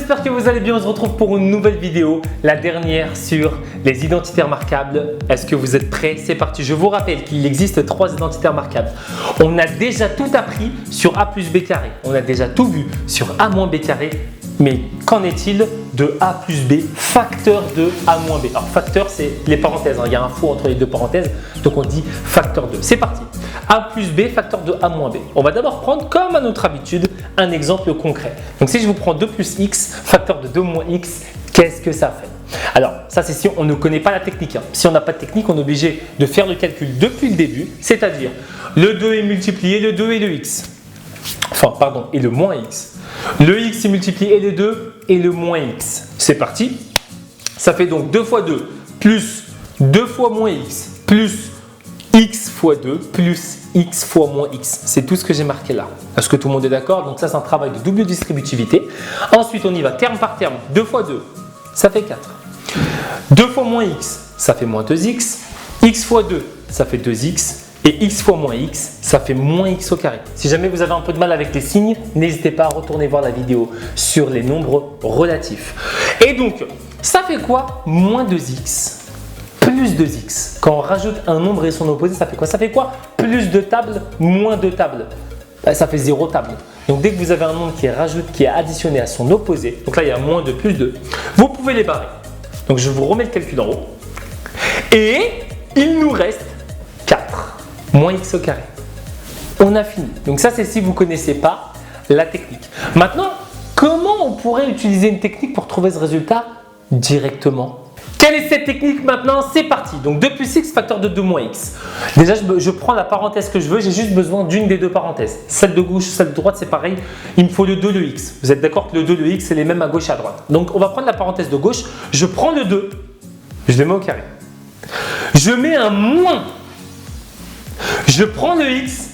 j'espère que vous allez bien. On se retrouve pour une nouvelle vidéo, la dernière sur les identités remarquables. Est-ce que vous êtes prêts? C'est parti. Je vous rappelle qu'il existe 3 identités remarquables. On a déjà tout appris sur a plus b carré. On a déjà tout vu sur a moins b carré. Mais qu'en est-il de a plus b facteur de a moins b? Alors facteur, c'est les parenthèses. Il y a un faux entre les deux parenthèses. Donc on dit facteur 2. C'est parti. A plus b facteur de a moins b. On va d'abord prendre, comme à notre habitude, un exemple concret. Donc si je vous prends 2 plus x facteur de 2 moins x, qu'est-ce que ça fait? Alors ça c'est si on ne connaît pas la technique. Si on n'a pas de technique, on est obligé de faire le calcul depuis le début. C'est-à-dire le 2 est multiplié le 2 et le x. Enfin pardon, et le moins x. Le x est multiplié le 2 et le moins x. C'est parti. Ça fait donc 2 fois 2 plus 2 fois moins x plus x fois 2 plus x fois moins x. C'est tout ce que j'ai marqué là. Est-ce que tout le monde est d'accord? Donc ça c'est un travail de double distributivité. Ensuite on y va terme par terme. 2 fois 2, ça fait 4. 2 fois moins x, ça fait moins 2x. X fois 2, ça fait 2x. Et x fois moins x, ça fait moins x au carré. Si jamais vous avez un peu de mal avec les signes, n'hésitez pas à retourner voir la vidéo sur les nombres relatifs. Et donc, ça fait quoi? Moins 2x plus 2x. Quand on rajoute un nombre et son opposé, ça fait quoi? Ça fait quoi? Plus 2 tables, moins 2 tables. Ça fait 0 table. Donc dès que vous avez un nombre qui est additionné à son opposé, donc là il y a moins 2 plus 2, vous pouvez les barrer. Donc je vous remets le calcul en haut. Et il nous reste 4 moins x au carré. On a fini. Donc ça c'est si vous ne connaissez pas la technique. Maintenant, comment on pourrait utiliser une technique pour trouver ce résultat directement? Quelle est cette technique maintenant? C'est parti. Donc 2 plus x facteur de 2 moins x. Déjà, je prends la parenthèse que je veux. J'ai juste besoin d'une des deux parenthèses. Celle de gauche, celle de droite, c'est pareil. Il me faut le 2, le x. Vous êtes d'accord que le 2, le x, c'est les mêmes à gauche et à droite. Donc on va prendre la parenthèse de gauche. Je prends le 2. Je le mets au carré. Je mets un moins. Je prends le x.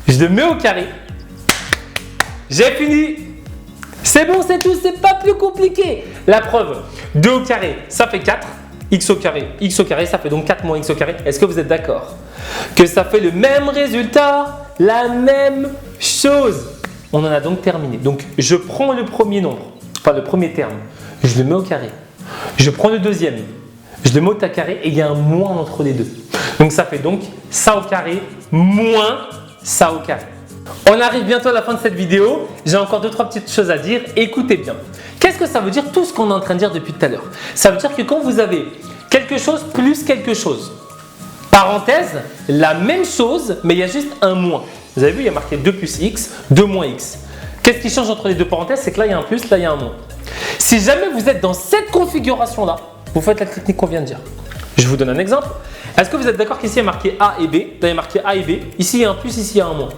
Je le mets au carré. J'ai fini. C'est bon, c'est tout, c'est pas plus compliqué. La preuve, 2 au carré, ça fait 4. X au carré, ça fait donc 4 moins x au carré. Est-ce que vous êtes d'accord que ça fait le même résultat, la même chose? On en a donc terminé. Donc, je prends le premier nombre, enfin le premier terme, je le mets au carré. Je prends le deuxième, je le mets au carré et il y a un moins entre les deux. Donc, ça fait donc ça au carré moins ça au carré. On arrive bientôt à la fin de cette vidéo. J'ai encore 2-3 petites choses à dire. Écoutez bien. Qu'est-ce que ça veut dire tout ce qu'on est en train de dire depuis tout à l'heure? Ça veut dire que quand vous avez quelque chose plus quelque chose, parenthèse, la même chose, mais il y a juste un moins. Vous avez vu, il y a marqué 2 plus x, 2 moins x. Qu'est-ce qui change entre les deux parenthèses? C'est que là, il y a un plus, là, il y a un moins. Si jamais vous êtes dans cette configuration-là, vous faites la technique qu'on vient de dire. Je vous donne un exemple. Est-ce que vous êtes d'accord qu'ici, il y a marqué a et b? Là, il y a marqué a et b. Ici, il y a un plus, ici, il y a un moins.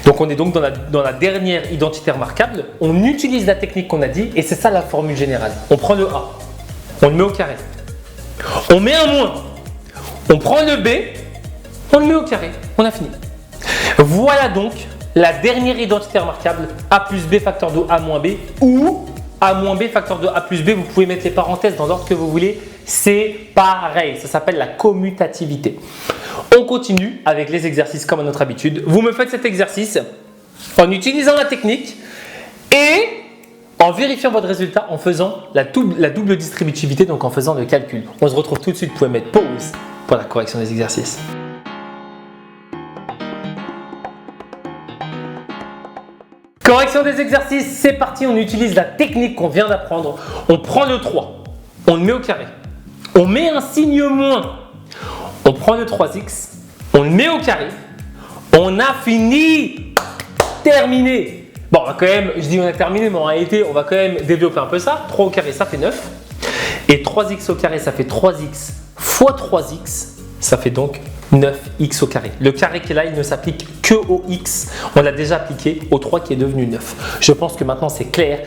Donc on est donc dans la dernière identité remarquable. On utilise la technique qu'on a dit et c'est ça la formule générale. On prend le a, on le met au carré. On met un moins, on prend le b, on le met au carré. On a fini. Voilà donc la dernière identité remarquable, a plus b facteur de a moins b ou a moins b facteur de a plus b. Vous pouvez mettre les parenthèses dans l'ordre que vous voulez. C'est pareil, ça s'appelle la commutativité. On continue avec les exercices comme à notre habitude. Vous me faites cet exercice en utilisant la technique et en vérifiant votre résultat en faisant la double distributivité, donc en faisant le calcul. On se retrouve tout de suite. Vous pouvez mettre pause pour la correction des exercices. Correction des exercices, c'est parti. On utilise la technique qu'on vient d'apprendre. On prend le 3, on le met au carré. On met un signe moins. On prend le 3x, on le met au carré. On a fini. Terminé. Bon, on va quand même, je dis on a terminé, mais en réalité, on va quand même développer un peu ça. 3 au carré, ça fait 9. Et 3x au carré, ça fait 3x fois 3x. Ça fait donc 9x au carré. Le carré qui est là, il ne s'applique que au x. On l'a déjà appliqué au 3 qui est devenu 9. Je pense que maintenant c'est clair.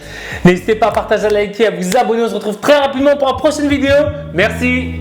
N'hésitez pas à partager, à liker, à vous abonner. On se retrouve très rapidement pour une prochaine vidéo. Merci.